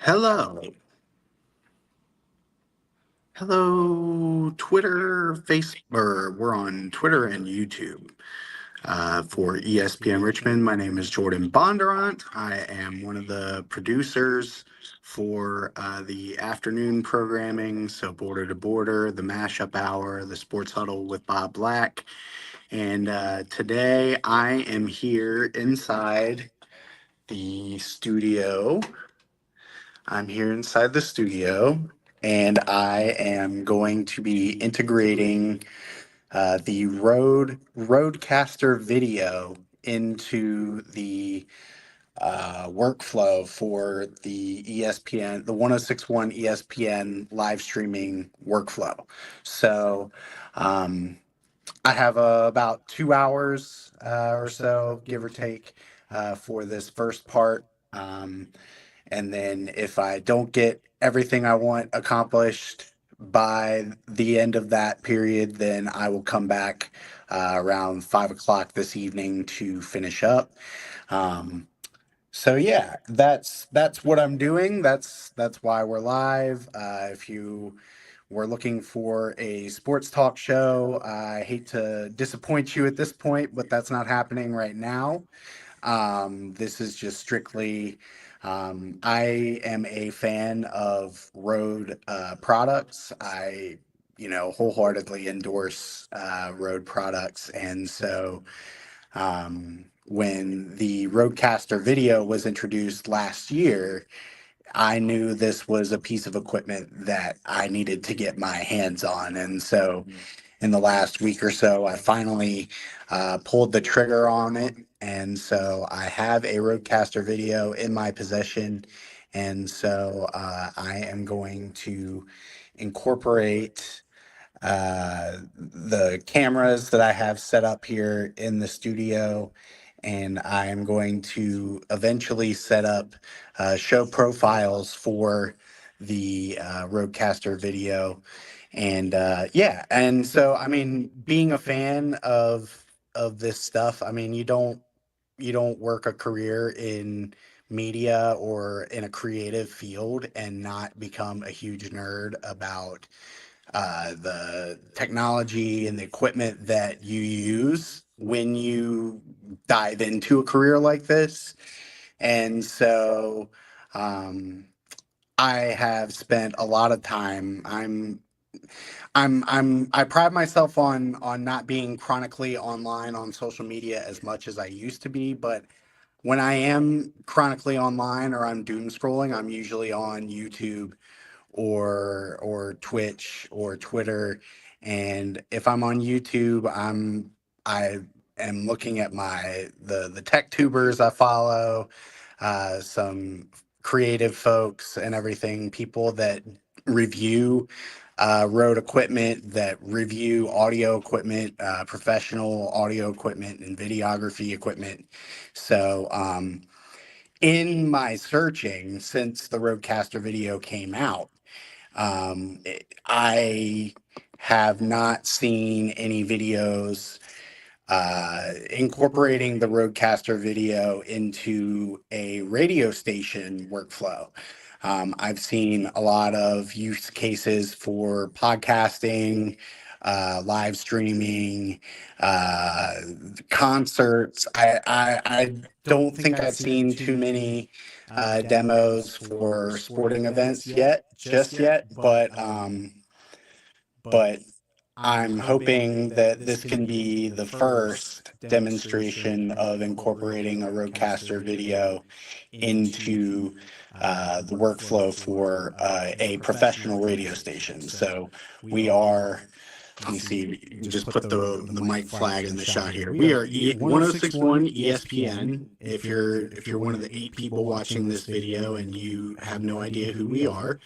Hello. Hello, Twitter, Facebook. We're on Twitter and YouTube for ESPN Richmond. My name is Jordan Bondurant. I am one of the producers for the afternoon programming, so Border to Border, the Mashup Hour, the Sports Huddle with Bob Black. And today I am here inside the studio. I'm here inside the studio, and I am going to be integrating the RØDEcaster video into the workflow for the ESPN, the 1061 ESPN live streaming workflow. So I have about 2 hours or so, give or take, for this first part. And then if I don't get everything I want accomplished by the end of that period, then I will come back around 5 o'clock this evening to finish up. So yeah, that's what I'm doing. That's why we're live. If you were looking for a sports talk show, I hate to disappoint you at this point, but that's not happening right now. This is just strictly, I am a fan of Rode products. Wholeheartedly endorse Rode products. And so when the RØDEcaster video was introduced last year, I knew this was a piece of equipment that I needed to get my hands on. And so in the last week or so, I finally pulled the trigger on it. And so I have a RØDEcaster video in my possession. And so I am going to incorporate the cameras that I have set up here in the studio. And I am going to eventually set up show profiles for the RØDEcaster video. And and so I mean, being a fan of this stuff, I mean, you don't work a career in media or in a creative field and not become a huge nerd about the technology and the equipment that you use when you dive into a career like this. And so I have spent a lot of time. I pride myself on not being chronically online on social media as much as I used to be, but when I am chronically online or I'm doom scrolling, I'm usually on YouTube or Twitch or Twitter. And if I'm on YouTube, I am looking at the tech tubers I follow, some creative folks and everything, people that review Rode equipment, that review audio equipment, professional audio equipment and videography equipment. So in my searching since the RØDEcaster video came out, I have not seen any videos incorporating the RØDEcaster video into a radio station workflow. I've seen a lot of use cases for podcasting, live streaming, concerts. I don't think I've seen too many demos for sporting events just yet, but I'm hoping that this can be the first demonstration of incorporating a RØDEcaster video into the workflow for a professional radio station. So we are, let me see, just put the mic flag in the shot here. We are 1061 ESPN. If you're one of the 8 people watching this video and you have no idea who we are,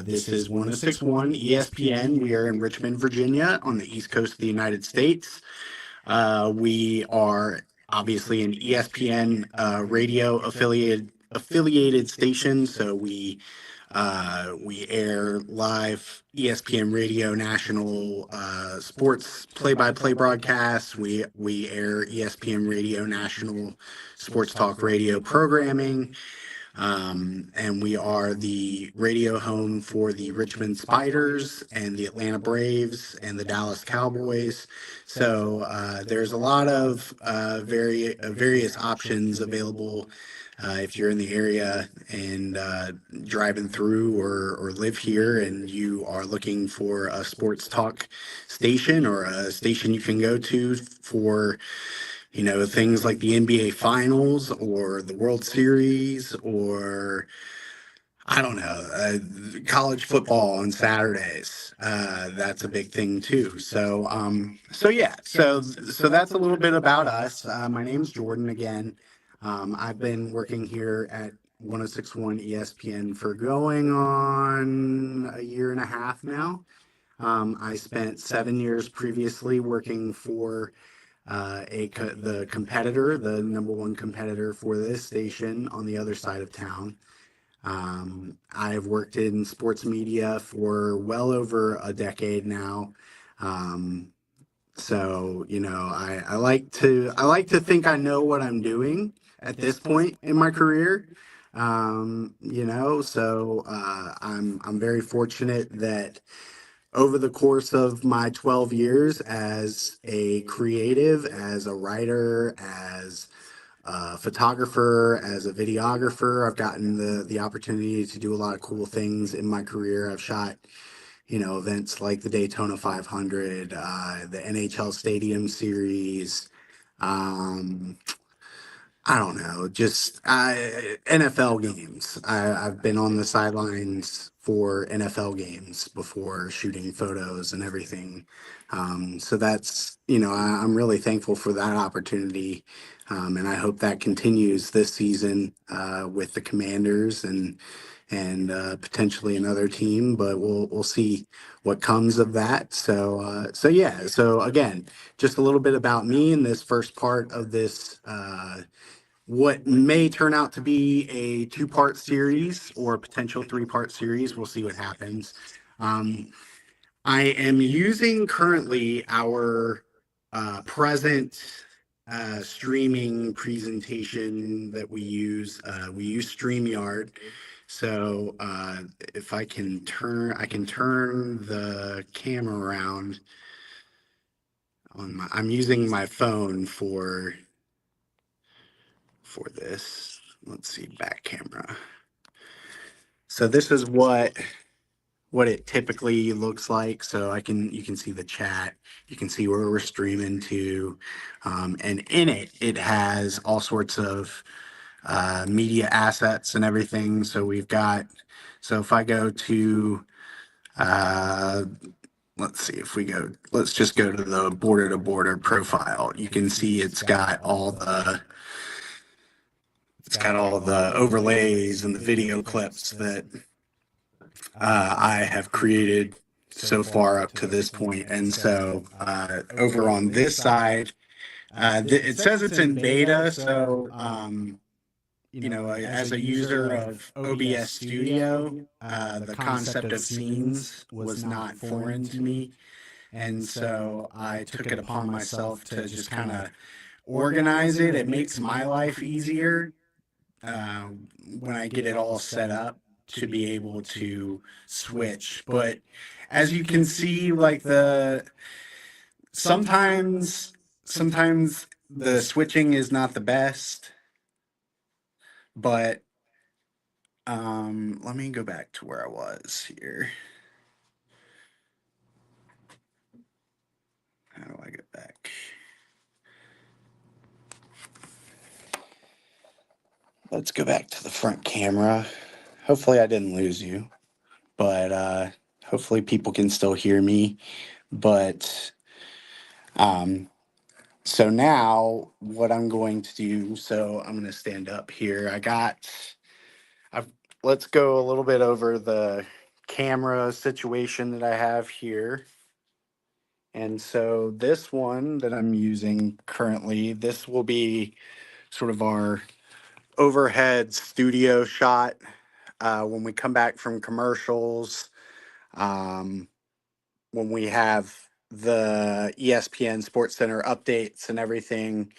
this is 1061 ESPN. We are in Richmond, Virginia, on the East Coast of the United States. We are obviously an ESPN radio affiliated station, so we air live ESPN Radio National sports play-by-play broadcasts. We air ESPN Radio National sports talk radio programming. And we are the radio home for the Richmond Spiders and the Atlanta Braves and the Dallas Cowboys. So there's a lot of various options available if you're in the area and driving through or live here and you are looking for a sports talk station or a station you can go to for things like the NBA Finals or the World Series or I don't know, college football on Saturdays. That's a big thing too. So yeah, so that's a little bit about us. My name's Jordan again. I've been working here at 1061 ESPN for going on a year and a half now. I spent 7 years previously working for the competitor, the number one competitor for this station on the other side of town. I've worked in sports media for well over a decade now. Um, I like to think I know what I'm doing at this point in my career. I'm very fortunate that over the course of my 12 years as a creative, as a writer, as a photographer, as a videographer, I've gotten the opportunity to do a lot of cool things in my career. I've shot, events like the Daytona 500, the NHL Stadium Series. Um, I don't know, just NFL games. I've been on the sidelines for NFL games before shooting photos and everything. So I'm really thankful for that opportunity. And I hope that continues this season with the Commanders and potentially another team, but we'll see what comes of that. So yeah. So again, just a little bit about me in this first part of this what may turn out to be a two-part series or a potential three-part series. We'll see what happens. Um, I am using currently our present streaming presentation that we use. We use StreamYard. So if I can turn the camera around I'm using my phone for this. Let's see, back camera. So this is what it typically looks like. So you can see the chat, you can see where we're streaming to, and in it has all sorts of media assets and everything. So if I go to uh, let's see if we go, let's just go to the border to border profile. You can see it's got all the overlays and the video clips that I have created so far up to this point. And so over on this side, it says it's in beta. So, as a user of OBS Studio, the concept of scenes was not foreign to me. And so I took it upon myself to just kind of organize it. It makes my life easier uh, when I get it all set up to be able to switch. But as you can see, like sometimes the switching is not the best. But let me go back to where I was here. How do I get back? Let's go back to the front camera. Hopefully I didn't lose you, but hopefully people can still hear me. But um, so now what I'm going to do, so I'm going to stand up here. I've, let's go a little bit over the camera situation that I have here. And so this one that I'm using currently, this will be sort of our overhead studio shot when we come back from commercials, um, when we have the ESPN Sports Center updates and everything.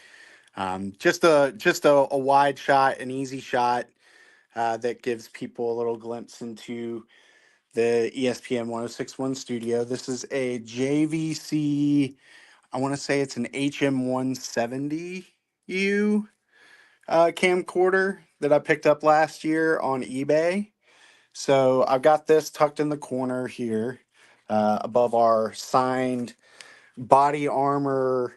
Just a wide shot, an easy shot that gives people a little glimpse into the ESPN 1061 studio. This is a JVC, I want to say it's an HM170U camcorder that I picked up last year on eBay. So I've got this tucked in the corner here above our signed body armor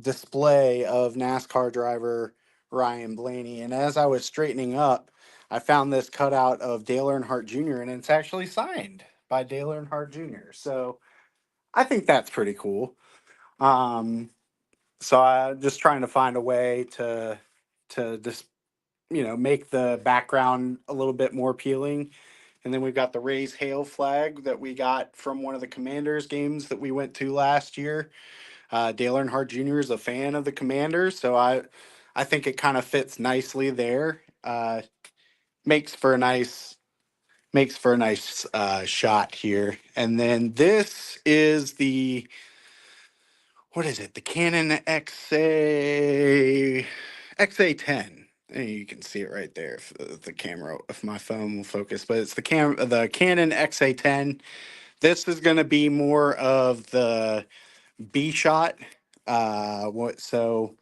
display of NASCAR driver Ryan Blaney. And as I was straightening up, I found this cutout of Dale Earnhardt Jr. and it's actually signed by Dale Earnhardt Jr. So I think that's pretty cool. So I'm just trying to find a way to just make the background a little bit more appealing. And then we've got the Rays Hail flag that we got from one of the Commanders games that we went to last year. Dale Earnhardt Jr. is a fan of the Commanders, so I think it kind of fits nicely there. Makes for a nice shot here. And then this is the what is it? The Canon XA10. And you can see it right there if the camera, if my phone will focus. But it's the Canon XA10. This is going to be more of the B shot. I'll show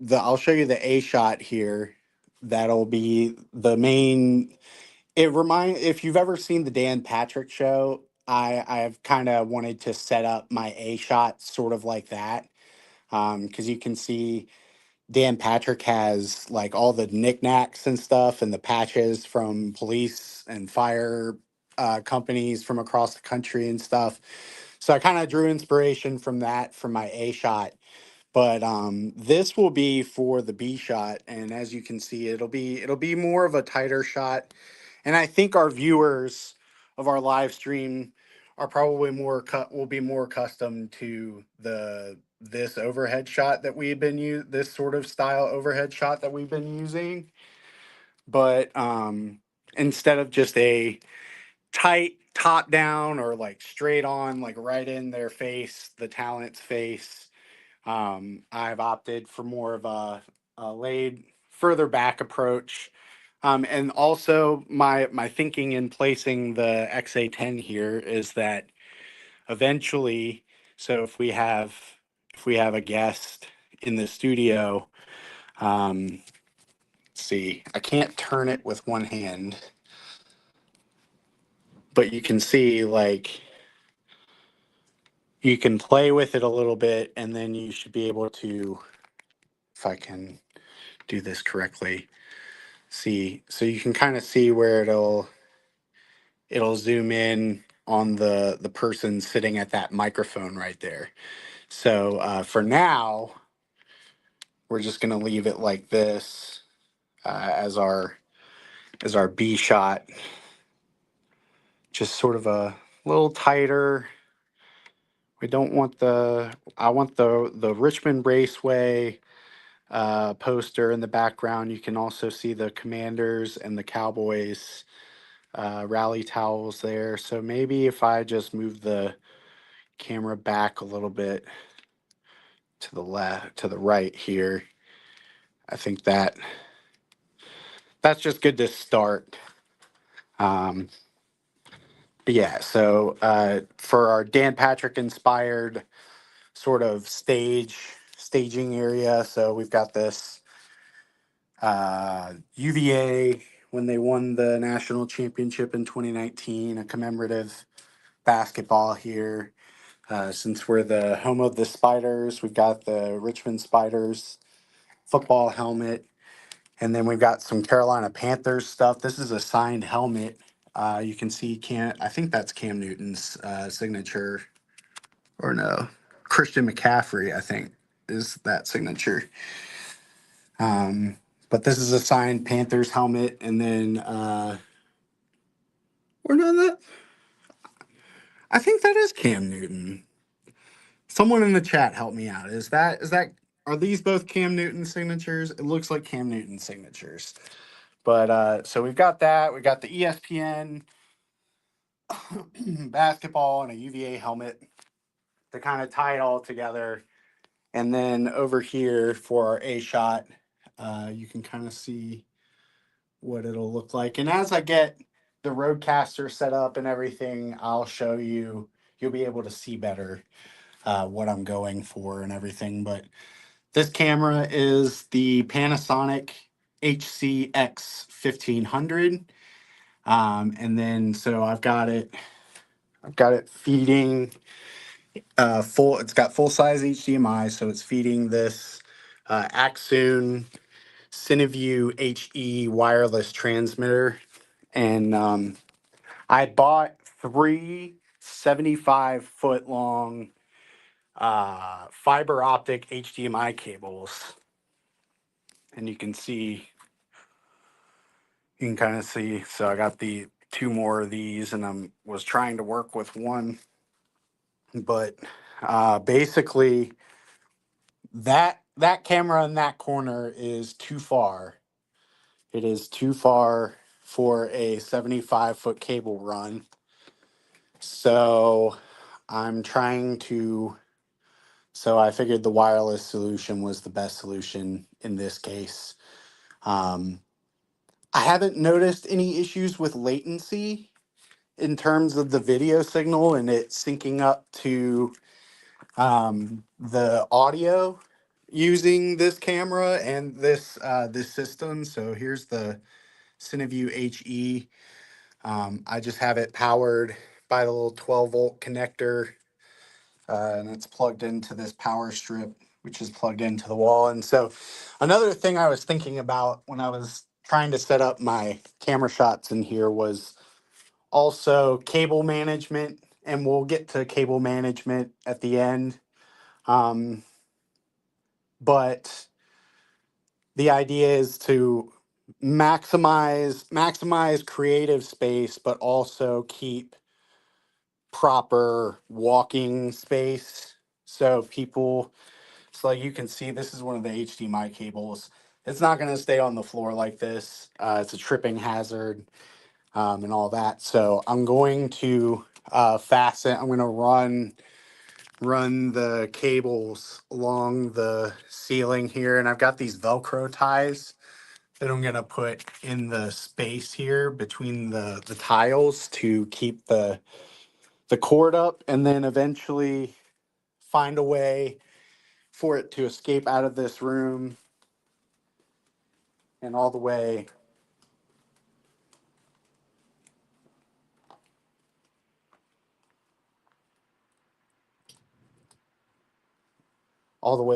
you the A shot here. That'll be the main. If you've ever seen the Dan Patrick show, I've kind of wanted to set up my A shot sort of like that. Because you can see Dan Patrick has like all the knickknacks and stuff and the patches from police and fire companies from across the country and stuff. So I kind of drew inspiration from that for my A shot. But this will be for the B shot, and as you can see, it'll be more of a tighter shot. And I think our viewers of our live stream are probably will be more accustomed to this overhead shot that we've been this sort of style overhead shot that we've been using. But instead of just a tight top down or like straight on, like right in their face, the talent's face, I've opted for more of a laid further back approach. And also my thinking in placing the XA10 here is that eventually, so if we have a guest in the studio, let's see, I can't turn it with one hand, but you can see like you can play with it a little bit and then you should be able to, if I can do this correctly, see, so you can kind of see where it'll zoom in on the person sitting at that microphone right there. So for now, we're just gonna leave it like this as our B shot, just sort of a little tighter. We don't want I want the Richmond Raceway poster in the background. You can also see the Commanders and the Cowboys rally towels there. So maybe if I just move the camera back a little bit to the right here, I think that's just good to start. Um, but yeah, so for our Dan Patrick inspired sort of staging area, so we've got this UVA when they won the national championship in 2019, a commemorative basketball here. Since we're the home of the Spiders, we've got the Richmond Spiders football helmet. And then we've got some Carolina Panthers stuff. This is a signed helmet. You can see I think that's Cam Newton's signature. Or no, Christian McCaffrey, I think, is that signature. But this is a signed Panthers helmet. And then, or no, I think that is Cam Newton. Someone in the chat help me out. Are these both Cam Newton signatures? It looks like Cam Newton signatures. But so we've got that. We got the ESPN basketball and a UVA helmet to kind of tie it all together. And then over here for our A shot, you can kind of see what it'll look like. And as I get the RØDEcaster set up and everything, I'll show you. You'll be able to see better what I'm going for and everything. But this camera is the Panasonic HCX 1500. And then so I've got it feeding full, it's got full size HDMI, so it's feeding this Axoon Cineview HE wireless transmitter. And I bought three 75-foot long fiber optic HDMI cables. And you can kind of see, so I got the two more of these, and was trying to work with one, but basically that camera in that corner is too far. It is too far for a 75-foot cable run. So I'm trying to, so I figured the wireless solution was the best solution in this case. I haven't noticed any issues with latency in terms of the video signal and it syncing up to the audio using this camera and this system. So here's the Cineview HE. I just have it powered by the little 12-volt connector, and it's plugged into this power strip, which is plugged into the wall. And so another thing I was thinking about when I was trying to set up my camera shots in here was also cable management, and we'll get to cable management at the end. But the idea is to maximize creative space, but also keep proper walking space. So people, so like you can see, this is one of the HDMI cables. It's not going to stay on the floor like this. It's a tripping hazard and all that. So I'm going to fasten. I'm going to run the cables along the ceiling here, and I've got these Velcro ties that I'm gonna put in the space here between the tiles to keep the cord up, and then eventually find a way for it to escape out of this room and all the way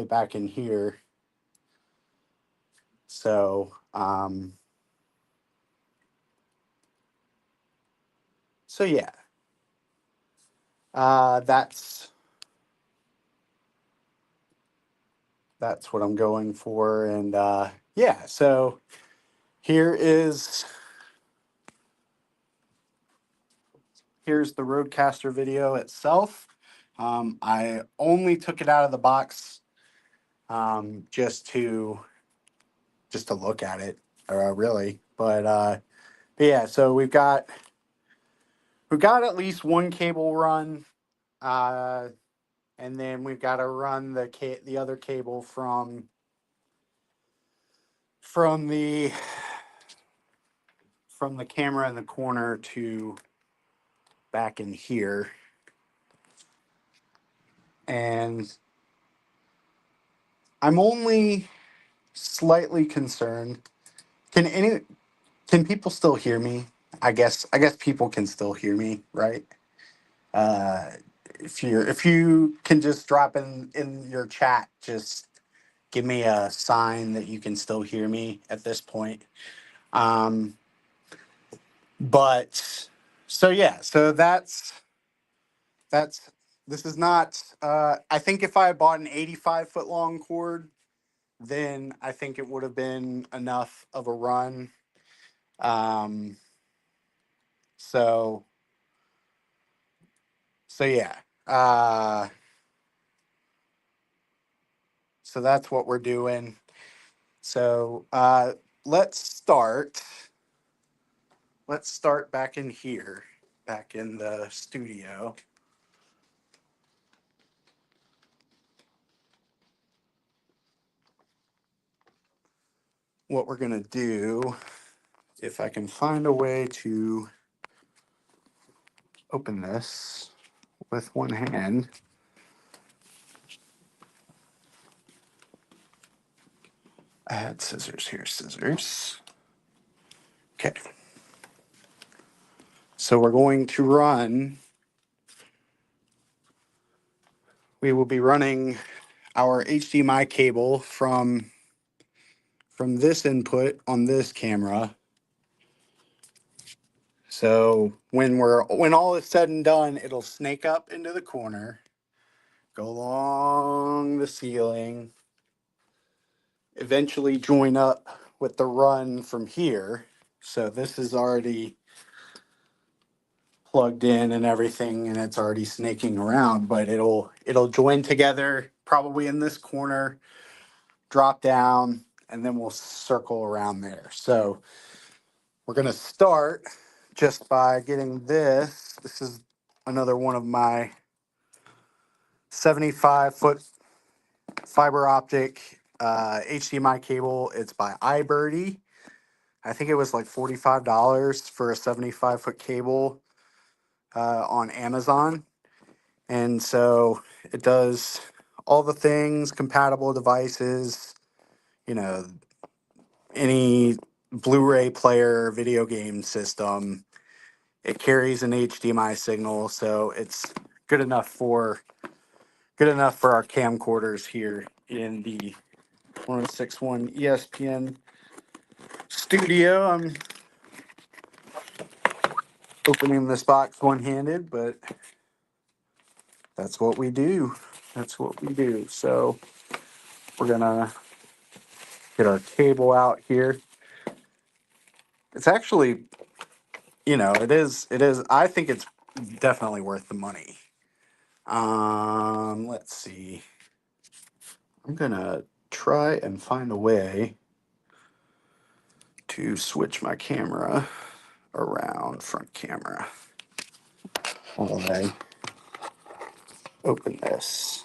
back in here. So so yeah, that's what I'm going for. And yeah, so here is here's the RØDEcaster video itself. I only took it out of the box just to look at it, really. But yeah, so we've got at least one cable run, uh, and then we've got to run the other cable from the camera in the corner to back in here. And I'm only slightly concerned. Can people still hear me? I guess people can still hear me, right? Uh, if you can just drop in your chat, just give me a sign that you can still hear me at this point. Um, but so yeah, so that's this is not. I think if I had bought an 85-foot long cord, then I think it would have been enough of a run. Um, so so yeah. Uh, so that's what we're doing. So let's start. Let's start back in here, back in the studio. What we're gonna do if I can find a way to open this with one hand. I had scissors here, scissors. Okay. So we're going to we will be running our HDMI cable from this input on this camera. So when all is said and done, it'll snake up into the corner, go along the ceiling, eventually join up with the run from here. So this is already plugged in and everything, and it's already snaking around, but it'll join together probably in this corner, drop down, and then we'll circle around there. So we're gonna start just by getting this. This is another one of my 75-foot fiber optic HDMI cable. It's by iBirdie. I think it was like $45 for a 75-foot cable on Amazon. And so it does all the things, compatible devices, you know, any Blu-ray player, video game system. It carries an HDMI signal, so it's good enough for our camcorders here in the 1061 ESPN studio. I'm opening this box one-handed, but that's what we do. That's what we do. So we're gonna get our cable out here. It's actually, it is, I think it's definitely worth the money. Let's see. I'm gonna try and find a way to switch my camera around, front camera, while I open this.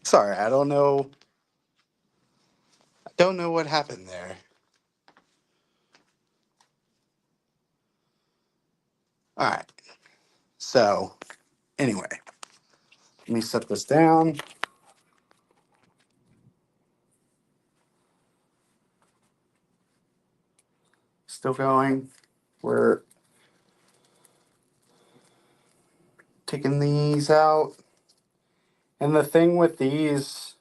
Sorry, I don't know what happened there. All right. So, anyway, let me set this down. Still going. We're taking these out. And the thing with these,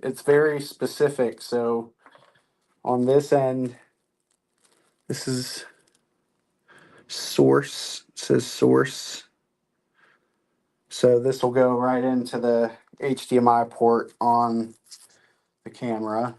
it's very specific. So on this end, this is source. It says source. So this will go right into the HDMI port on the camera.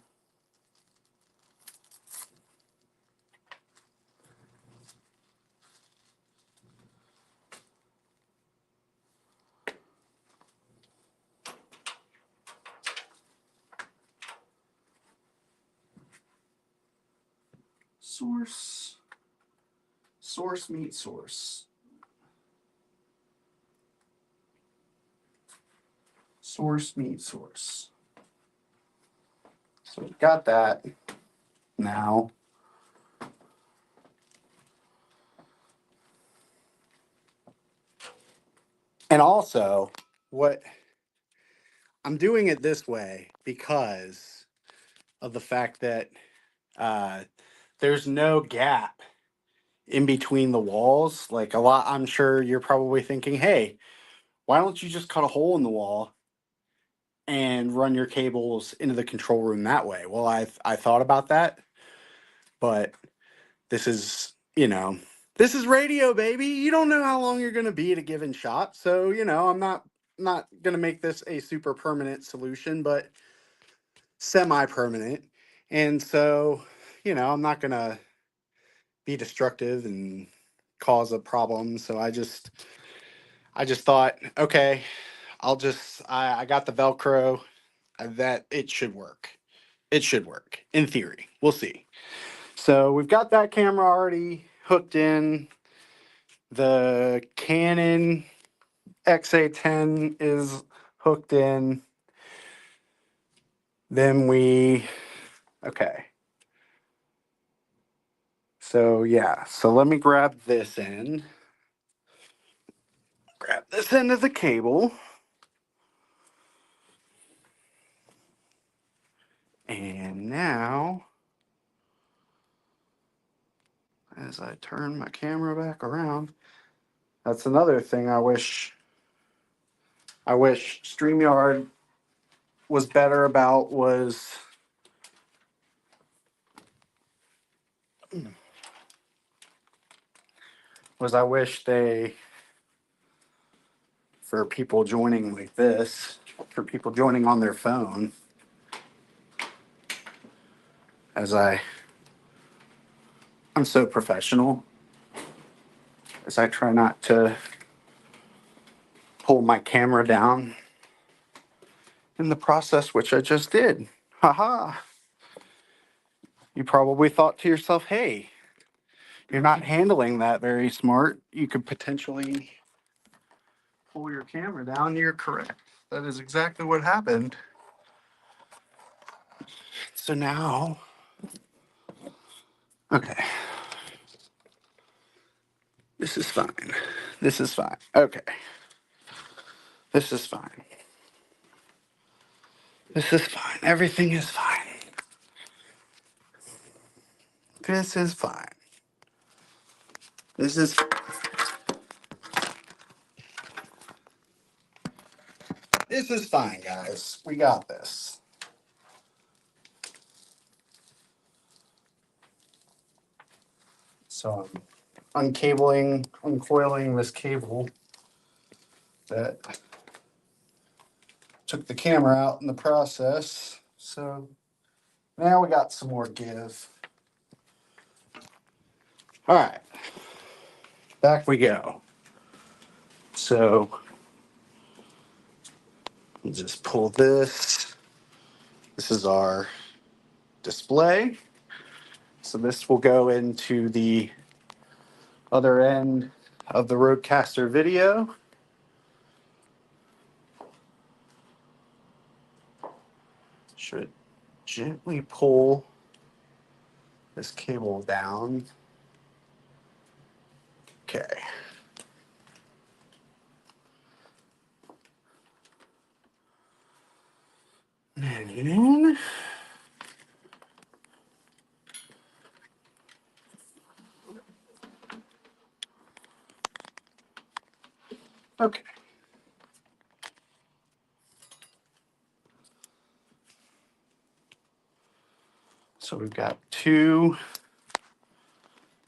Source meet source. Source meet source. So we got that now. And also, what I'm doing it this way because of the fact that there's no gap in between the walls. Like I'm sure you're probably thinking, hey, why don't you just cut a hole in the wall and run your cables into the control room that way? Well, I thought about that, but this is, this is radio, baby. You don't know how long you're going to be at a given shot. So, I'm not going to make this a super permanent solution, but semi-permanent. And so, I'm not going to be destructive and cause a problem. So I just thought, okay, I got the Velcro, that it should work. It should work in theory. We'll see. So we've got that camera already hooked in. The Canon XA10 is hooked in. Then okay. So yeah, so let me grab this end. Grab this end of the cable. And now, as I turn my camera back around, that's another thing I wish StreamYard was better about was I wish they, for people joining like this, for people joining on their phone, as I'm so professional, as I try not to pull my camera down in the process, which I just did. Haha. You probably thought to yourself, hey, you're not handling that very smart. You could potentially pull your camera down. You're correct. That is exactly what happened. So now, okay, this is fine. This is fine. Okay, this is fine. This is fine. Everything is fine. This is fine. This is this is fine, guys. We got this. So I'm uncoiling this cable that took the camera out in the process. So now we got some more give. All right, back we go. So we'll just pull this. This is our display. So this will go into the other end of the RØDEcaster video. Should gently pull this cable down. Okay. And then okay. So we've got two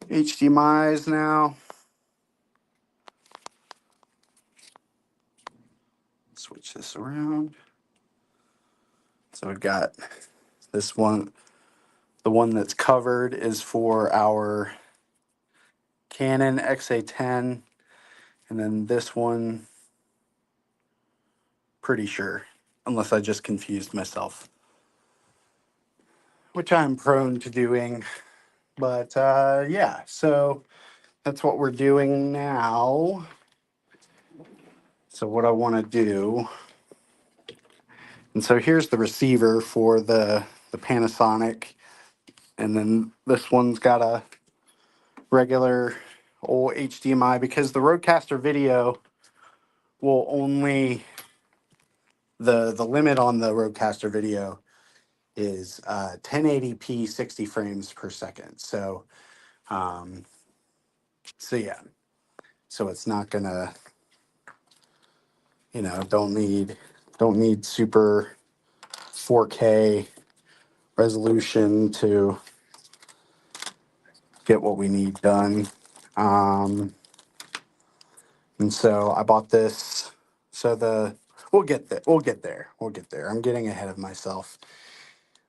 HDMIs now. Switch this around. So we've got this one. The one that's covered is for our Canon XA10. And then this one, pretty sure, unless I just confused myself, which I'm prone to doing. But yeah, so that's what we're doing now. So what I want to do, and so here's the receiver for the Panasonic, and then this one's got a regular old HDMI because the RØDEcaster video will only, the limit on the RØDEcaster video is 1080p 60 frames per second. So yeah, so it's not gonna, don't need super 4K resolution to get what we need done. And so I bought this. So we'll get there. We'll get there. We'll get there. I'm getting ahead of myself.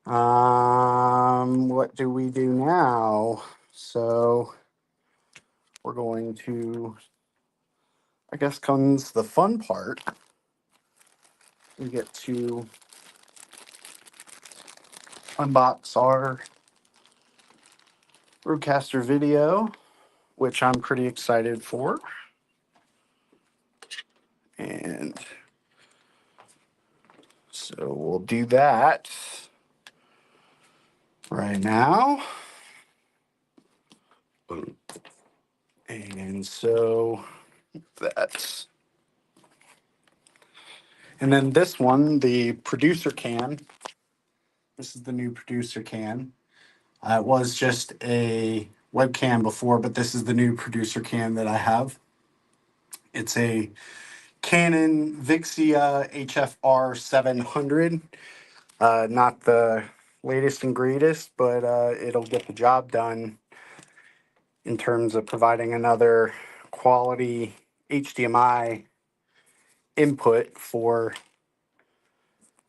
What do we do now? So we're going to, I guess comes the fun part. We get to unbox our RØDEcaster video, which I'm pretty excited for. And so we'll do that right now. And so that's, and then this one, the producer can. This is the new producer can. It was just a webcam before, but this is the new producer can that I have. It's a Canon Vixia HFR 700. Not the latest and greatest, but it'll get the job done in terms of providing another quality HDMI input for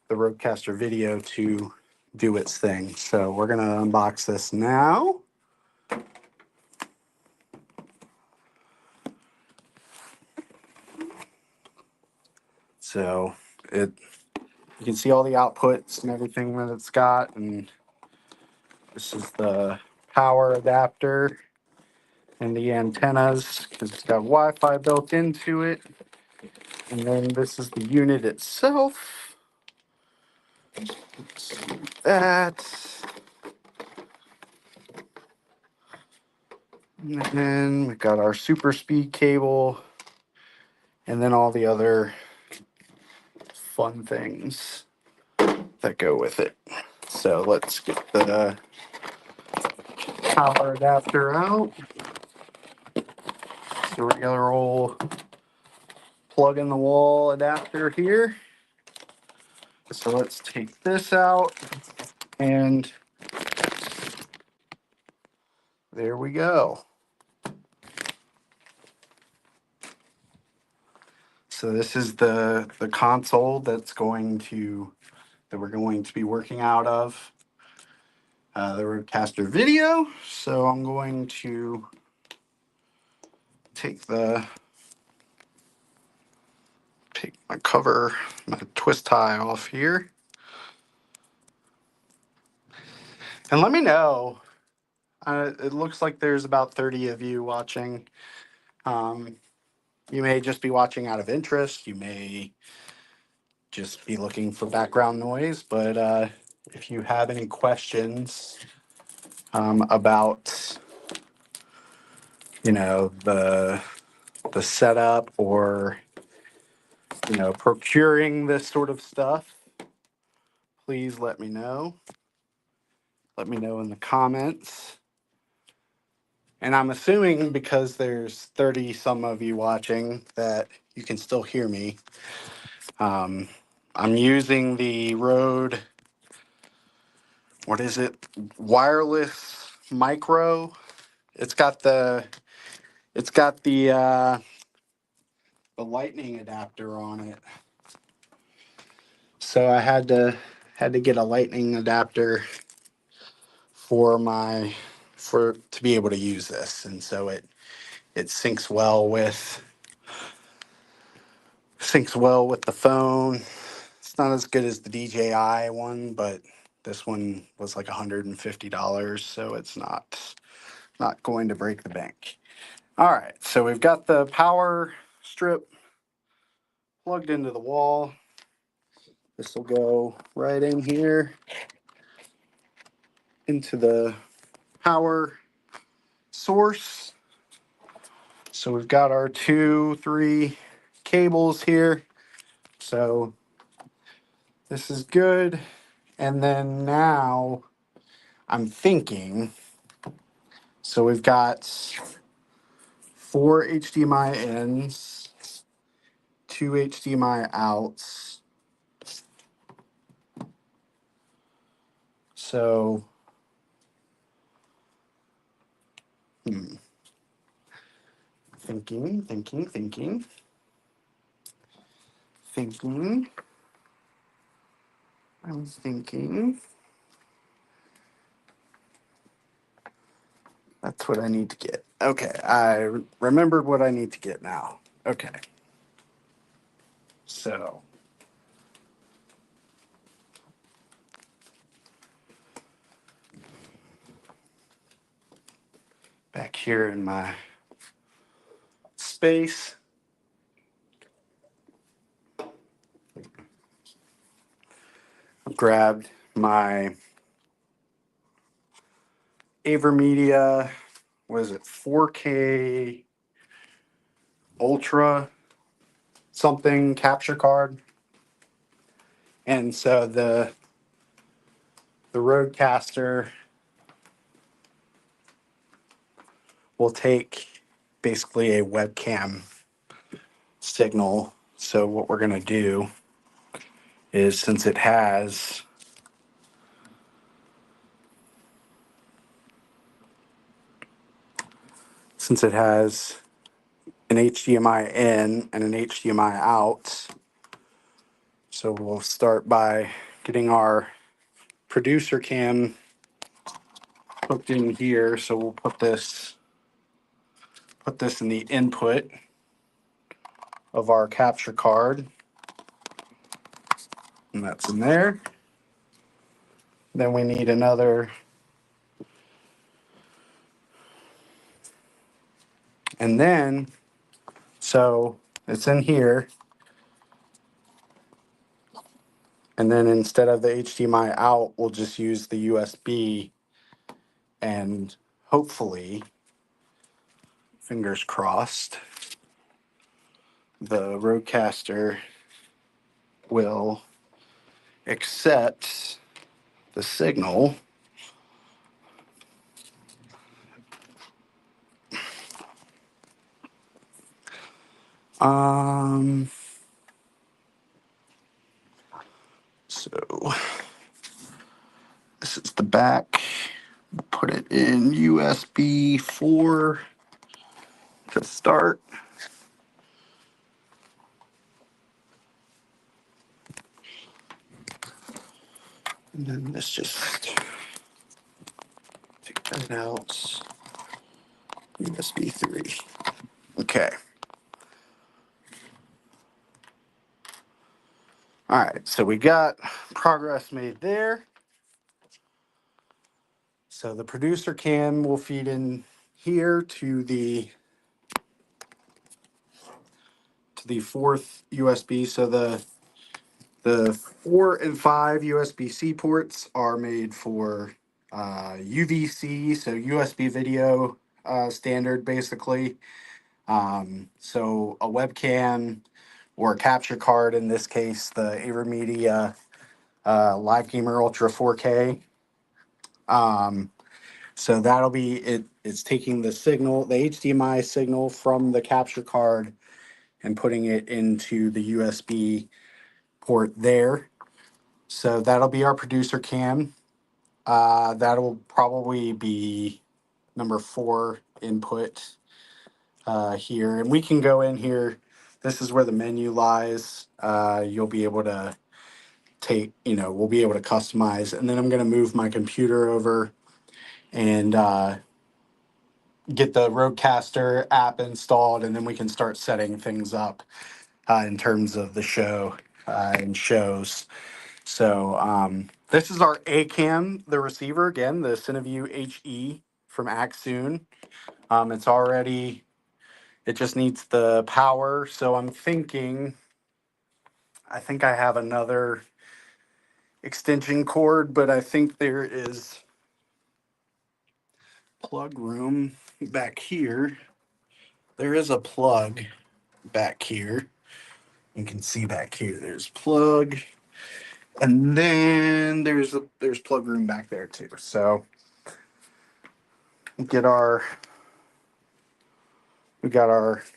the RØDEcaster video to do its thing. So we're going to unbox this now. So you can see all the outputs and everything that it's got, and this is the power adapter and the antennas because it's got Wi-Fi built into it. And then this is the unit itself. Let's see that. And then we've got our super speed cable and then all the other fun things that go with it. So let's get the power adapter out. The regular old plug in the wall adapter here. So let's take this out, and there we go. So this is the console that we're going to be working out of the RØDEcaster video. So I'm going to take my cover, my twist tie off here. And let me know. It looks like there's about 30 of you watching. You may just be watching out of interest. You may just be looking for background noise. But if you have any questions about, the setup or, procuring this sort of stuff, please let me know. Let me know in the comments. And I'm assuming because there's 30 some of you watching that you can still hear me. I'm using the Rode, what is it? Wireless Micro. It's got the lightning adapter on it. So I had to get a lightning adapter to be able to use this, and so it syncs well with the phone. It's not as good as the DJI one, but this one was like $150, so it's not going to break the bank. All right, so we've got the power strip plugged into the wall. This will go right in here into the power source. So we've got our 3 cables here. So this is good. And then now I'm thinking, so we've got 4 HDMI ins, 2 HDMI outs. So, thinking. I'm thinking. That's what I need to get. Okay, I remembered what I need to get now. Okay. So, back here in my space. I've grabbed my AverMedia, what is it, 4K Ultra something capture card. And so the RØDEcaster will take basically a webcam signal. So what we're going to do is, since it has an HDMI in and an HDMI out, so we'll start by getting our producer cam hooked in here. So we'll put this in the input of our capture card, and that's in there. Then we need another, and then so it's in here, and then instead of the HDMI out, we'll just use the USB, and hopefully, fingers crossed, the RØDEcaster will accept the signal. So this is the back. Put it in USB 4 to start. And then let's just take that out. USB 3. Okay. All right, so we got progress made there. So the producer cam will feed in here to the fourth USB. So the 4 and 5 USB-C ports are made for UVC, so USB video standard, basically. So a webcam or a capture card, in this case, the AverMedia Live Gamer Ultra 4K. So that'll be it. It's taking the signal, the HDMI signal from the capture card, and putting it into the USB port there. So that'll be our producer cam. That'll probably be number 4 input here. And we can go in here. This is where the menu lies. You'll be able to we'll be able to customize. And then I'm going to move my computer over and get the RØDEcaster app installed, and then we can start setting things up in terms of the show and shows. So this is our A-Cam, the receiver, again, the Cineview HE from Axoon. It just needs the power. So I think I have another extension cord, but I think there is plug room back here. There is a plug back here. You can see back here, there's plug. And then there's plug room back there too. So we got our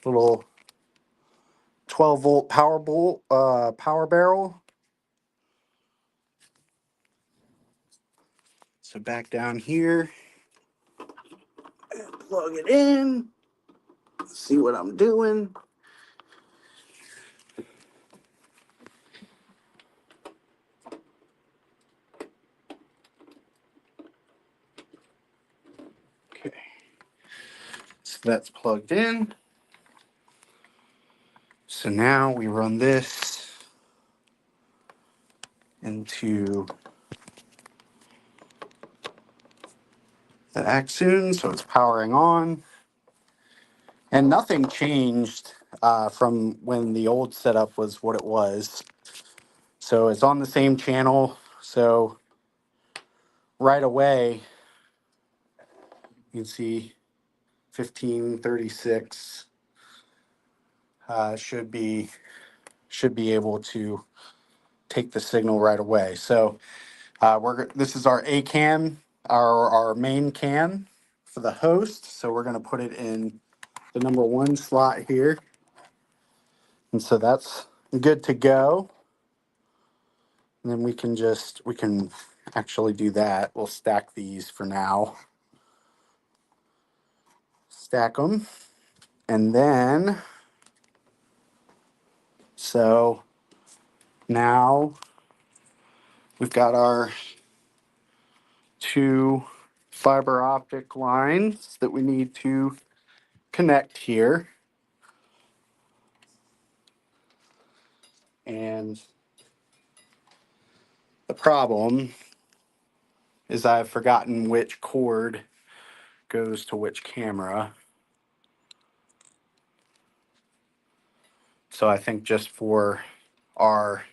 little 12-volt power barrel. So back down here, plug it in. See what I'm doing. Okay. So that's plugged in. So now we run this into that act soon, so it's powering on. And nothing changed from when the old setup was what it was. So it's on the same channel. So right away, you can see 1536 should be able to take the signal right away. So this is our A cam, our main cam for the host. So we're going to put it in the number 1 slot here. And so that's good to go. And then we can actually do that. We'll stack these for now. Stack them. And then, so now we've got our 2 fiber optic lines that we need to connect here. And the problem is I've forgotten which cord goes to which camera. So I think just for our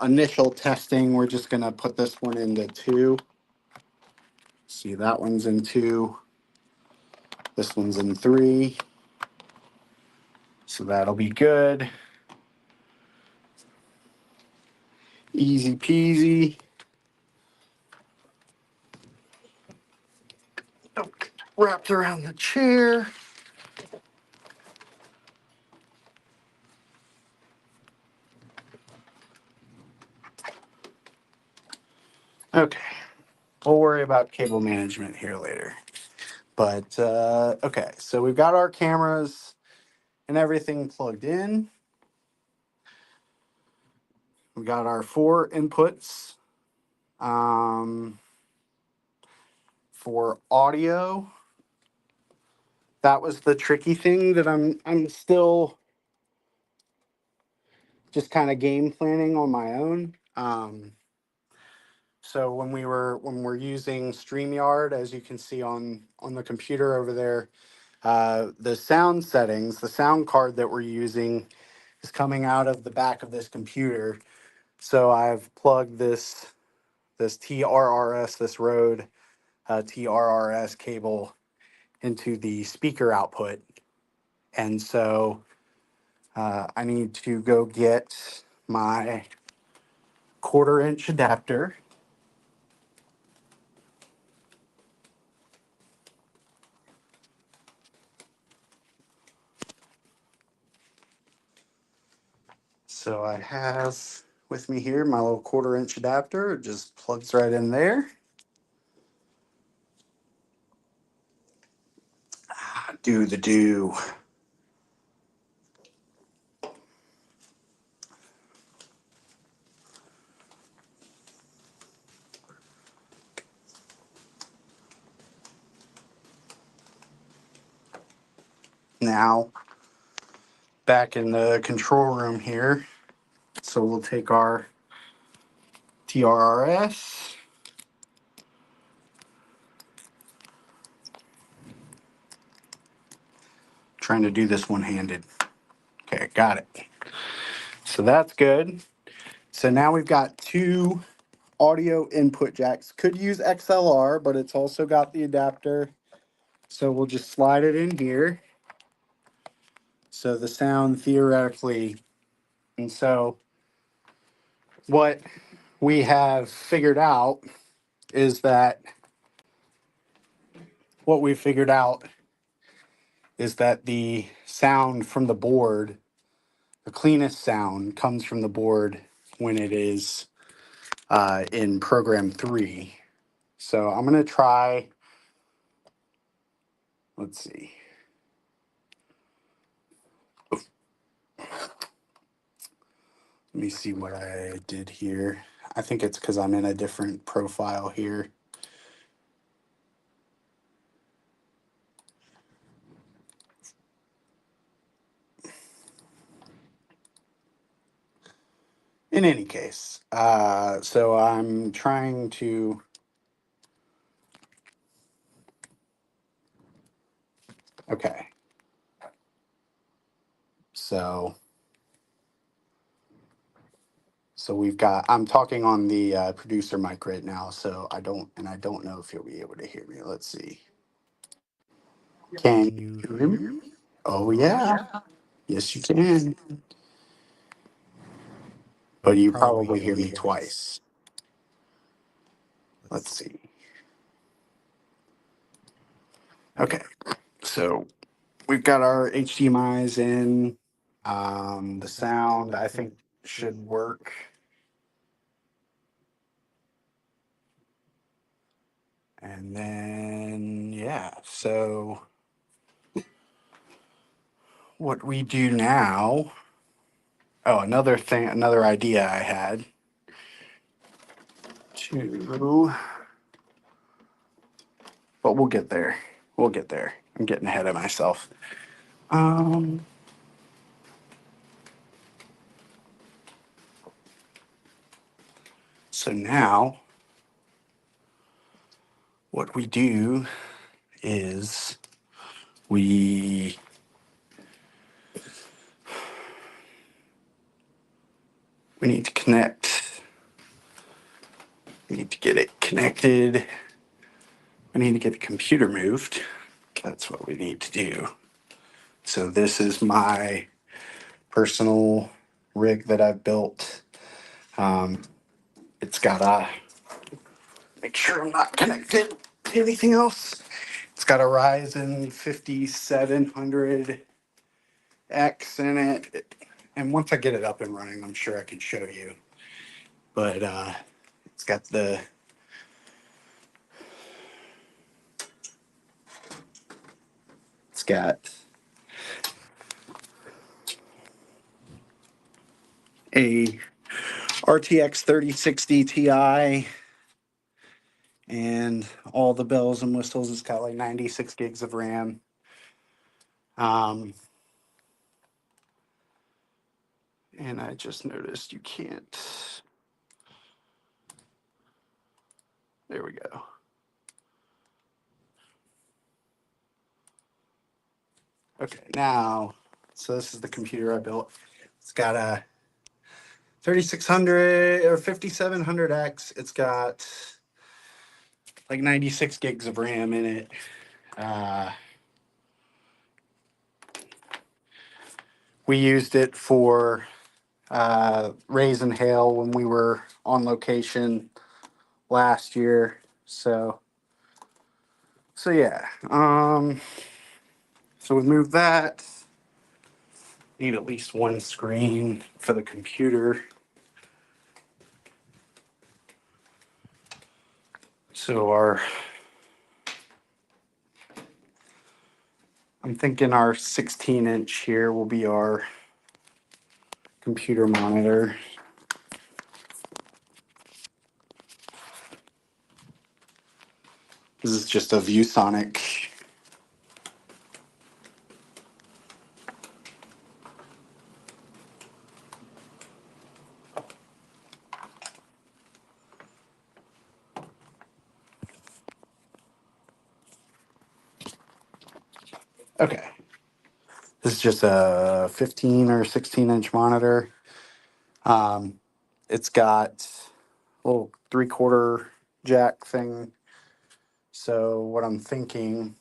initial testing, we're just going to put this one into 2. See, that one's in 2. This one's in 3. So that'll be good. Easy peasy. Oh, wrapped around the chair. Okay. We'll worry about cable management here later. But, okay. So we've got our cameras and everything plugged in. We got our 4 inputs. For audio, that was the tricky thing that I'm still just kind of game planning on my own. So when we're using StreamYard, as you can see on the computer over there, the sound settings, the sound card that we're using is coming out of the back of this computer. So I've plugged this TRRS, this Rode TRRS cable into the speaker output. And so I need to go get my 1/4-inch adapter. So I have with me here my little 1/4-inch adapter. It just plugs right in there. Do the do. Now, back in the control room here. So we'll take our TRRS. Trying to do this one-handed. Okay, got it. So that's good. So now we've got 2 audio input jacks. Could use XLR, but it's also got the adapter. So we'll just slide it in here. So the sound theoretically, and so what we have figured out is that the sound from the board, the cleanest sound comes from the board when it is in program 3. So I'm going to try, let's see. Let me see what I did here. I think it's because I'm in a different profile here. In any case, so I'm trying to Okay. So we've got, I'm talking on the producer mic right now, so I don't know if you'll be able to hear me. Let's see. Can you hear me? Oh, yeah. Yes, you can. But you probably hear me twice. Let's see. Okay. So we've got our HDMIs in. The sound, I think, should work. And then, yeah, so what we do now. Oh, another idea I had to, but we'll get there. We'll get there. I'm getting ahead of myself. Um, so now what we do is we need to connect. We need to get it connected. We need to get the computer moved. That's what we need to do. So this is my personal rig that I've built. It's got a, make sure I'm not connected to anything else. It's got a Ryzen 5700X in it. And once I get it up and running, I'm sure I can show you. But it's got it's got a RTX 3060 Ti and all the bells and whistles. It's got like 96 gigs of RAM. And I just noticed you can't. There we go. Okay, now, so this is the computer I built. It's got a 3600 or 5700X. It's got like 96 gigs of RAM in it. We used it for Raise and Hail when we were on location last year. So yeah. So we moved that. Need at least one screen for the computer. So I'm thinking our 16-inch here will be our computer monitor. This is just a ViewSonic. Okay. This is just a 15 or 16-inch monitor. It's got a little 3/4 jack thing. So what I'm thinking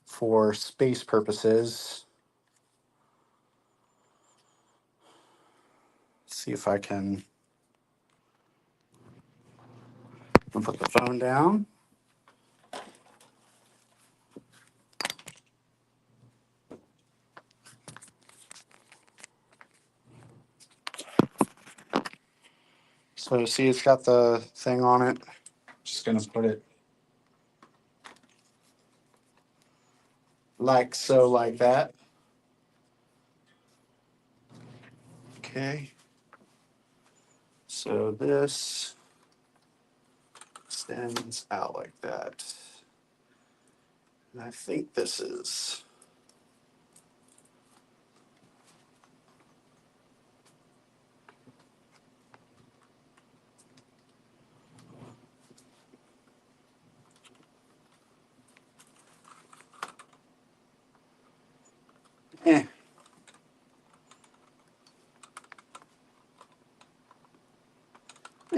for space purposes, see if I can put the phone down. So see, it's got the thing on it. Just gonna put it like so, like that. Okay. So this extends out like that. And I think this is,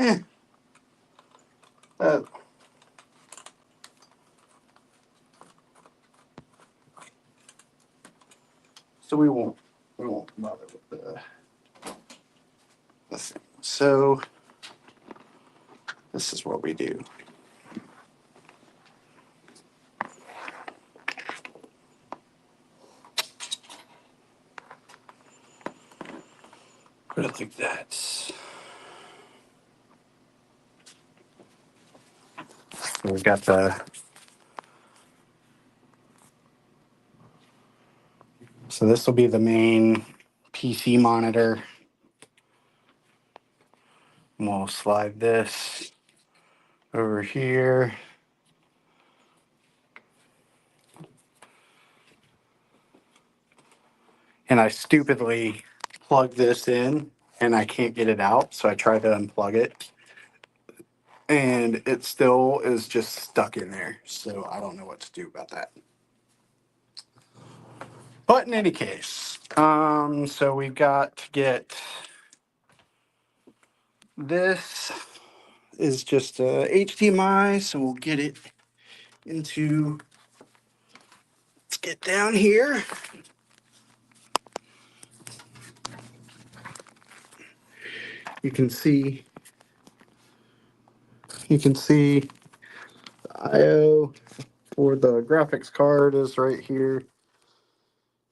Eh, uh, so we won't bother with the thing. So this is what we do. Put it like that. We've got so this will be the main PC monitor. We'll slide this over here. And I stupidly plug this in and I can't get it out. So I tried to unplug it and it still is just stuck in there. So I don't know what to do about that. But in any case, so we've got to get this is just a HDMI. So we'll get it into, let's get down here. You can see the IO for the graphics card is right here.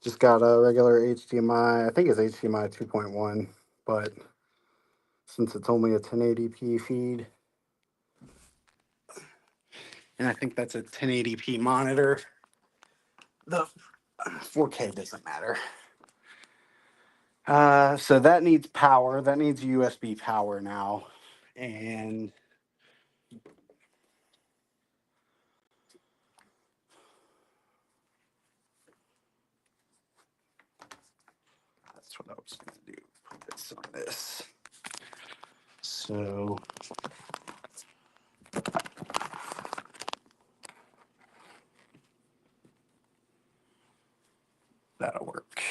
Just got a regular HDMI. I think it's HDMI 2.1, but since it's only a 1080p feed, and I think that's a 1080p monitor, the 4K doesn't matter. So that needs power. That needs USB power now. And that's what I was going to do. Put this on this. So that'll work.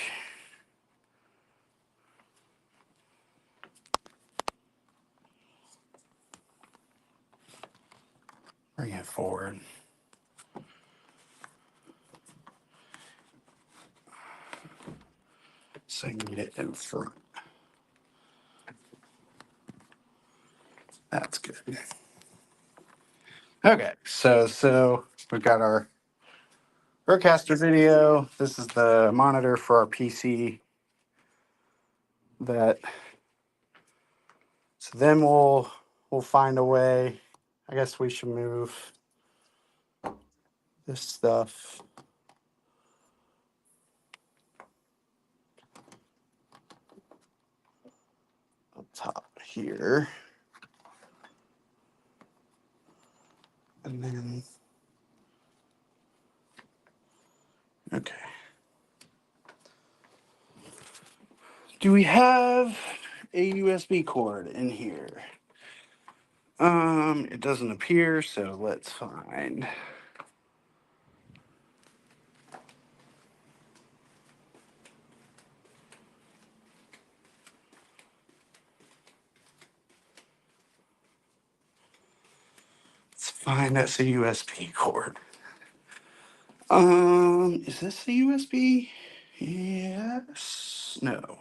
Bring it forward. So you get it in front. That's good. Okay, so we've got our RØDEcaster video. This is the monitor for our PC. So then we'll find a way. I guess we should move this stuff up top here. And then, okay. Do we have a USB cord in here? It doesn't appear, so let's find. Let's find us a USB cord. Is this the USB? Yes. No.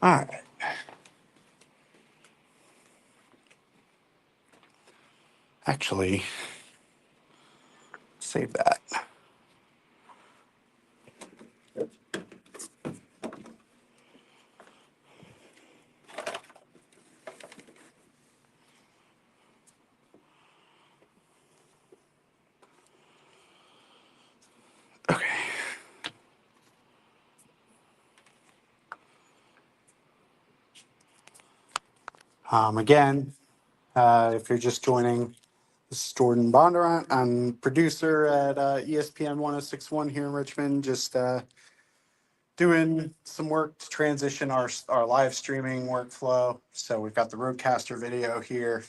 All right. Actually, save that. Okay. Again, if you're just joining, this is Jordan Bondurant. I'm producer at ESPN 1061 here in Richmond. Just doing some work to transition our live streaming workflow. So we've got the RØDEcaster video here.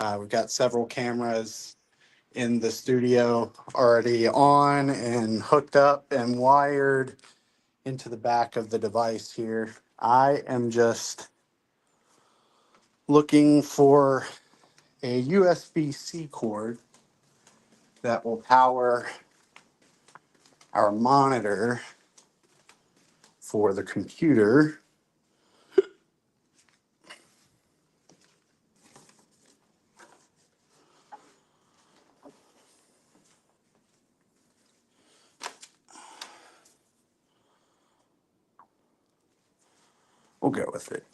We've got several cameras in the studio already on and hooked up and wired into the back of the device here. I am just looking for a USB-C cord that will power our monitor for the computer. We'll go with it.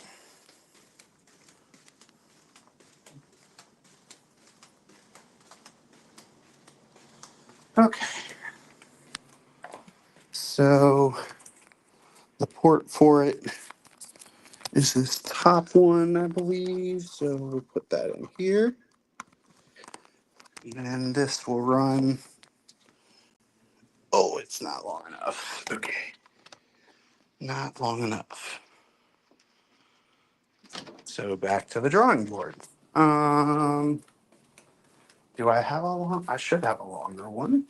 Okay. So the port for it is this top one, I believe. So we'll put that in here. And this will run. Oh, it's not long enough. Okay. Not long enough. So back to the drawing board. Do I have a long? I should have a longer one.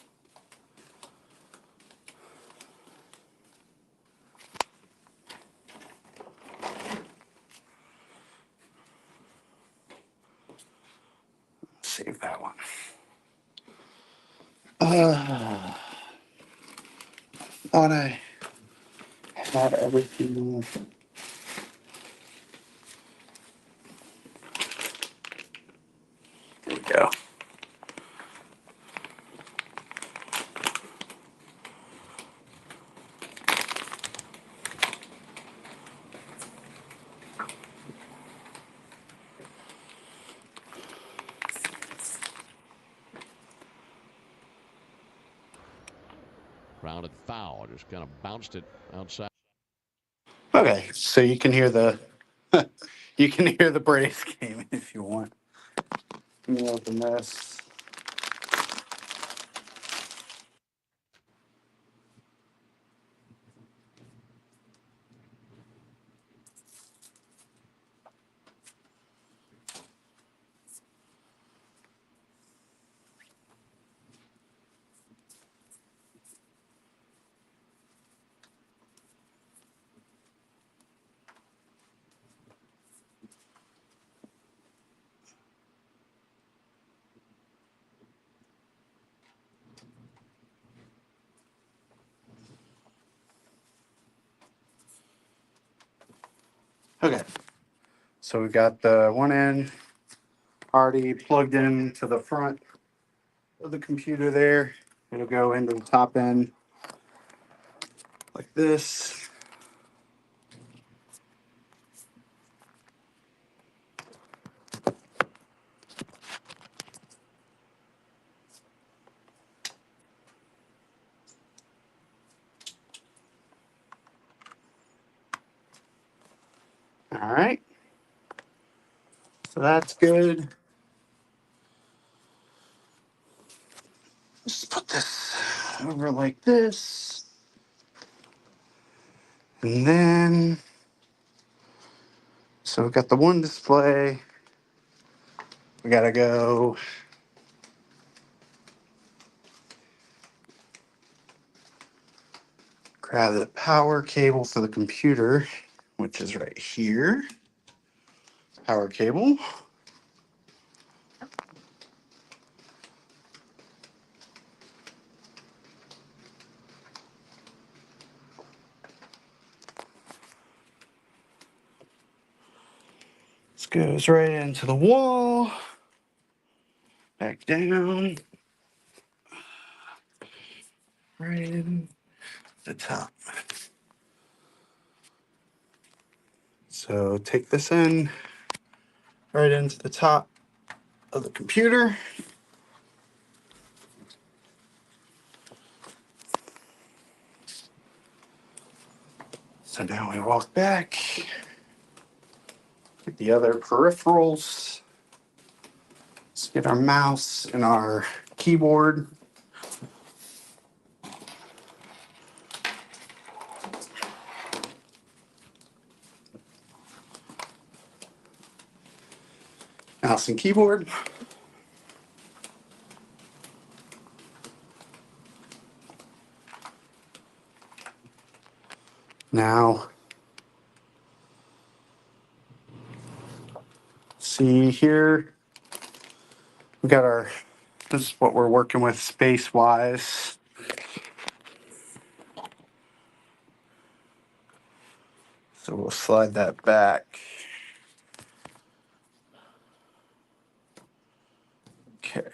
Save that one. Thought I had everything. There we go. Grounded foul, just kind of bounced it outside. Okay, so you can hear the you can hear the Braves game if you want. Let me open this. Okay, so we got the one end already plugged in to the front of the computer there. It'll go into the top end like this. All right, so that's good. Just put this over like this. And then, so we've got the one display. We gotta go grab the power cable for the computer, which is right here. Power cable. This goes right into the wall. Back down. Right in the top. So take this in right into the top of the computer. So now we walk back. Get the other peripherals. Let's get our mouse and our keyboard. Mouse and keyboard. Now, see here, we got our, this is what we're working with space-wise. So we'll slide that back. Okay.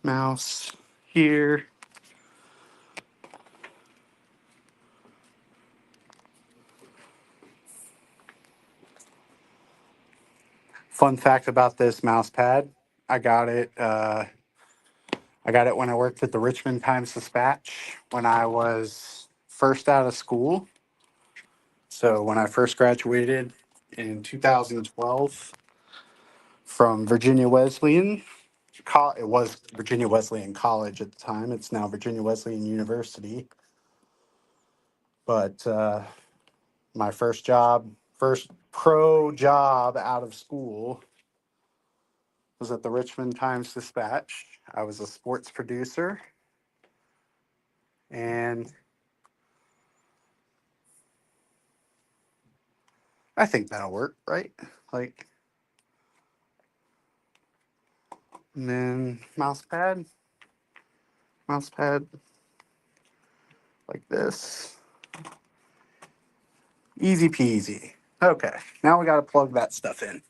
Mouse here. Fun fact about this mouse pad, I got it. I got it when I worked at the Richmond Times-Dispatch when I was first out of school. So when I first graduated in 2012 from Virginia Wesleyan, it was Virginia Wesleyan College at the time. It's now Virginia Wesleyan University. But my first pro job out of school was at the Richmond Times-Dispatch. I was a sports producer, and I think that'll work, right? Like, and then mouse pad like this. Easy peasy. Okay, now we got to plug that stuff in.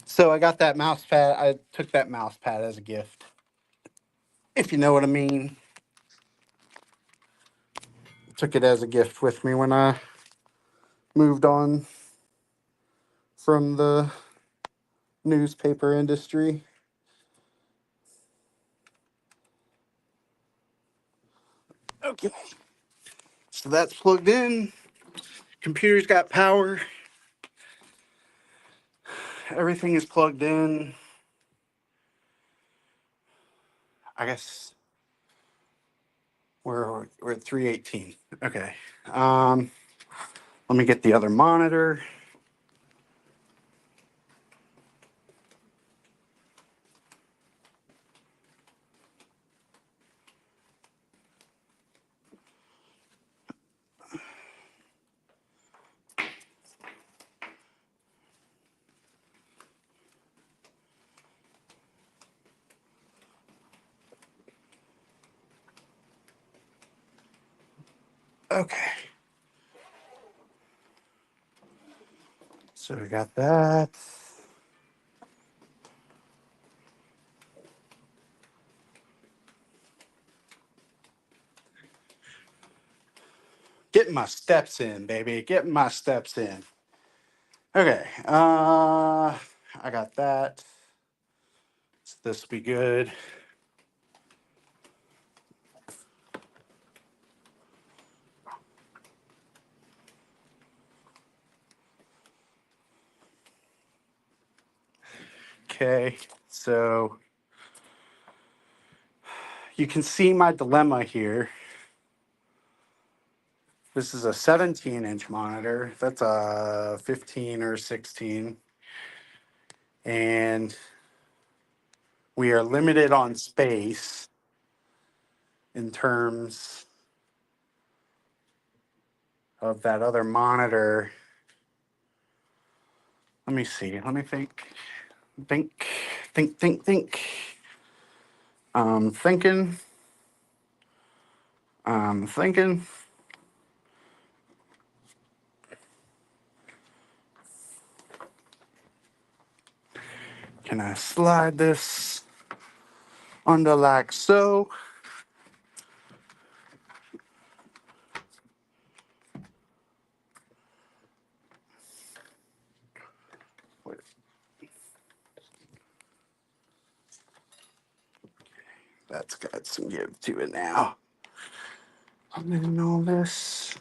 So I got that mouse pad. I took that mouse pad as a gift, if you know what I mean. Took it as a gift with me when I moved on from the newspaper industry. Okay, so that's plugged in. Computer's got power. Everything is plugged in. I guess we're at 318. Okay. Let me get the other monitor. Okay. So we got that. Getting my steps in, baby. Getting my steps in. Okay. I got that. So this will be good. Okay. So you can see my dilemma here. This is a 17-inch monitor. That's a 15 or 16. And we are limited on space in terms of that other monitor. Let me see. Let me think. Think. Thinking. Thinking. Can I slide this under like so? Wait. That's got some give to it now. And then all this.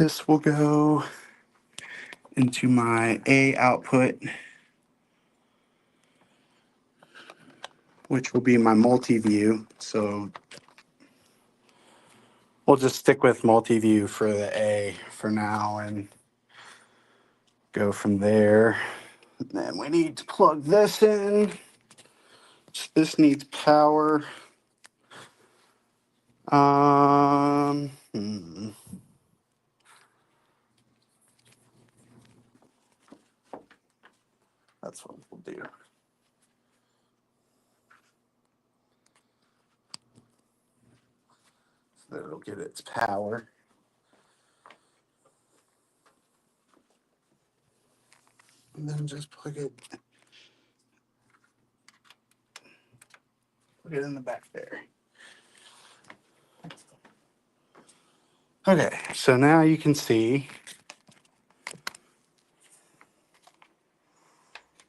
This will go into my A output, which will be my multi-view. So we'll just stick with multi-view for the A for now and go from there. And then we need to plug this in. This needs power. Um, hmm. That's what we'll do. So that it'll get its power. And then just plug it in the back there. Okay, so now you can see.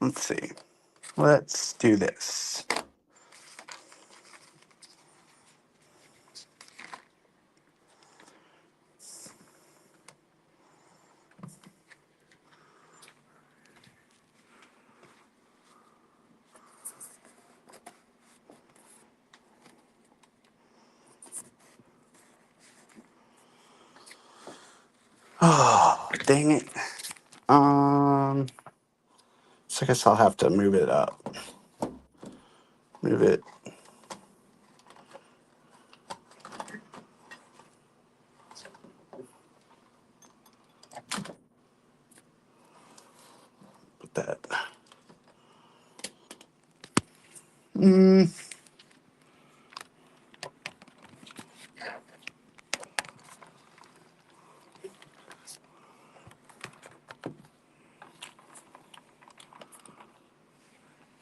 Let's see. Let's do this. Oh, dang it. So I guess I'll have to move it up. Move it. Put that.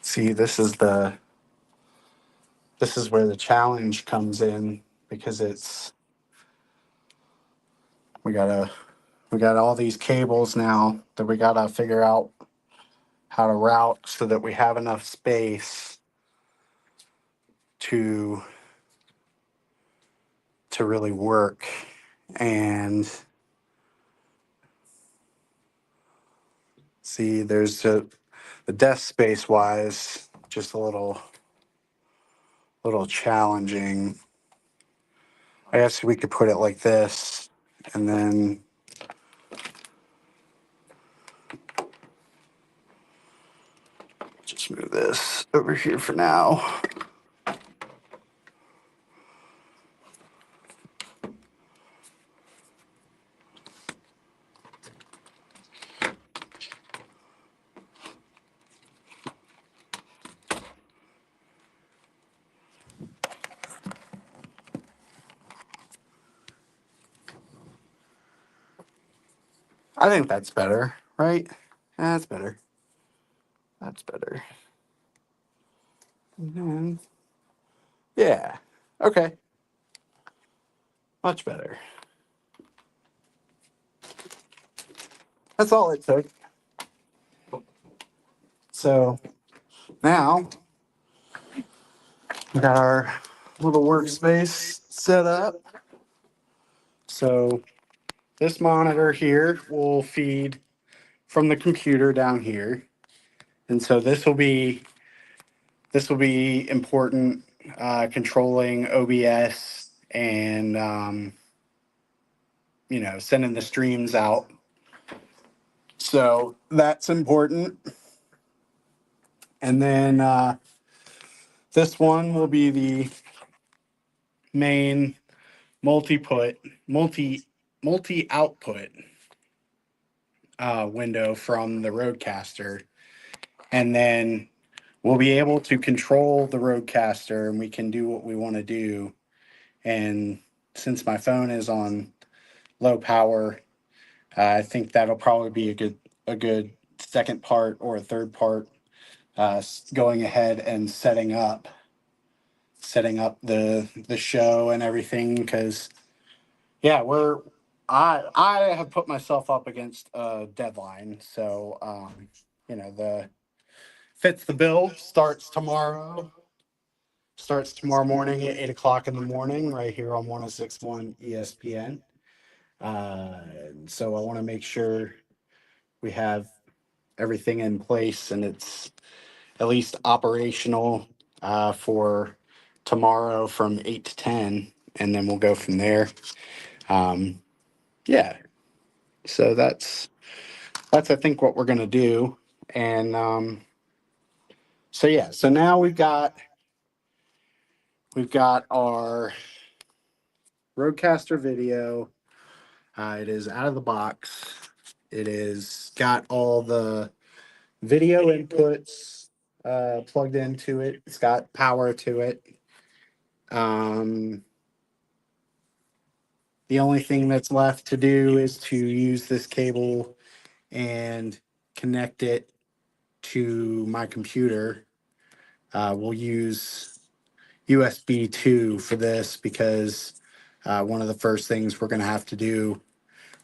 See, this is where the challenge comes in, because we got all these cables now that we gotta figure out how to route so that we have enough space to really work. And see, there's the desk space wise, just a little challenging. I guess we could put it like this, and then just move this over here for now. I think that's better, right? That's better. That's better. And then, yeah. Okay. Much better. That's all it took. So now we got our little workspace set up. So this monitor here will feed from the computer down here. And so this will be important, controlling OBS and sending the streams out. So that's important. And then this one will be the main multi-output window from the RØDEcaster. And then we'll be able to control the RØDEcaster, and we can do what we want to do. And since my phone is on low power, I think that'll probably be a good second part or a third part, going ahead and setting up the show and everything. Because yeah, I have put myself up against a deadline. So the fits the bill starts tomorrow morning at 8 o'clock in the morning, right here on 106.1 ESPN. So I want to make sure we have everything in place and it's at least operational for tomorrow from 8 to 10, and then we'll go from there. Um, yeah, so that's I think what we're gonna do, and so yeah, so now we've got our RØDEcaster video. It is out of the box. It is got all the video inputs plugged into it. It's got power to it. Um, the only thing that's left to do is to use this cable and connect it to my computer. We'll use USB 2 for this because one of the first things we're going to have to do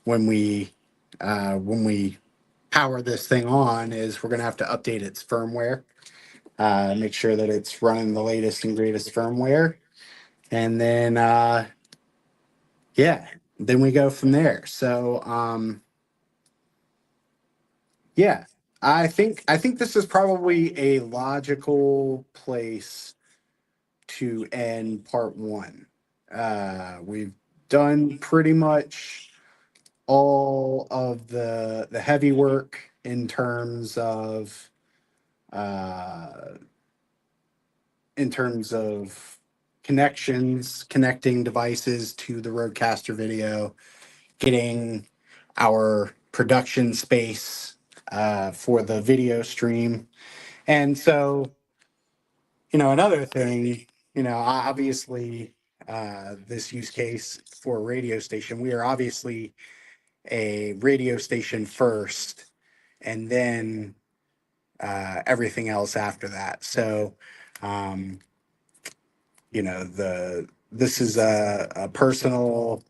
when we power this thing on is we're going to have to update its firmware, make sure that it's running the latest and greatest firmware, and then yeah, then we go from there. So yeah, I think this is probably a logical place to end part one. We've done pretty much all of the heavy work uh, in terms of connections, connecting devices to the RØDEcaster video, getting our production space for the video stream. And so, another thing, obviously, this use case for a radio station, we are obviously a radio station first, and then everything else after that. So, um, this is a personal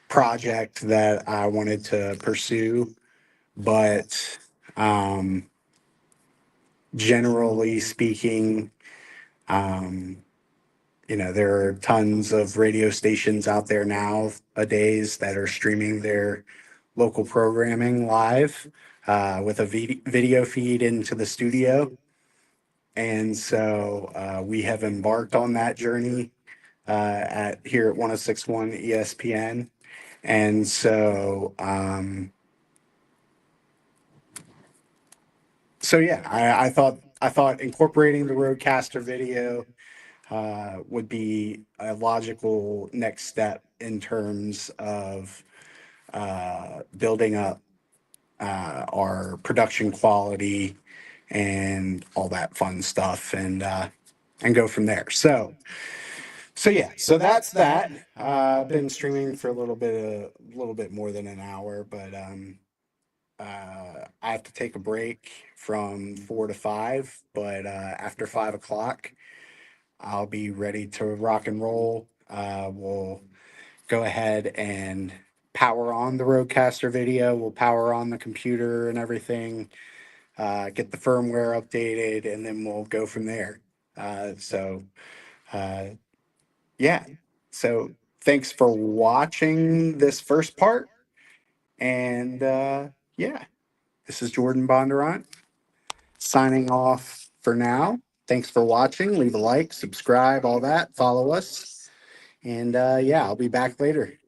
project that I wanted to pursue, but generally speaking, um, there are tons of radio stations out there nowadays that are streaming their local programming live with a video feed into the studio. And so we have embarked on that journey at here at 1061 ESPN. And so, yeah, I thought incorporating the RØDEcaster video would be a logical next step in terms of building up our production quality and all that fun stuff, and go from there. So yeah, so that's that. I've been streaming for a little bit more than an hour, but I have to take a break from 4 to 5. But after 5 o'clock, I'll be ready to rock and roll. We'll go ahead and power on the RØDEcaster video. We'll power on the computer and everything. Get the firmware updated, and then we'll go from there. So. Yeah. So thanks for watching this first part. And yeah, this is Jordan Bondurant signing off for now. Thanks for watching. Leave a like, subscribe, all that. Follow us. And yeah, I'll be back later.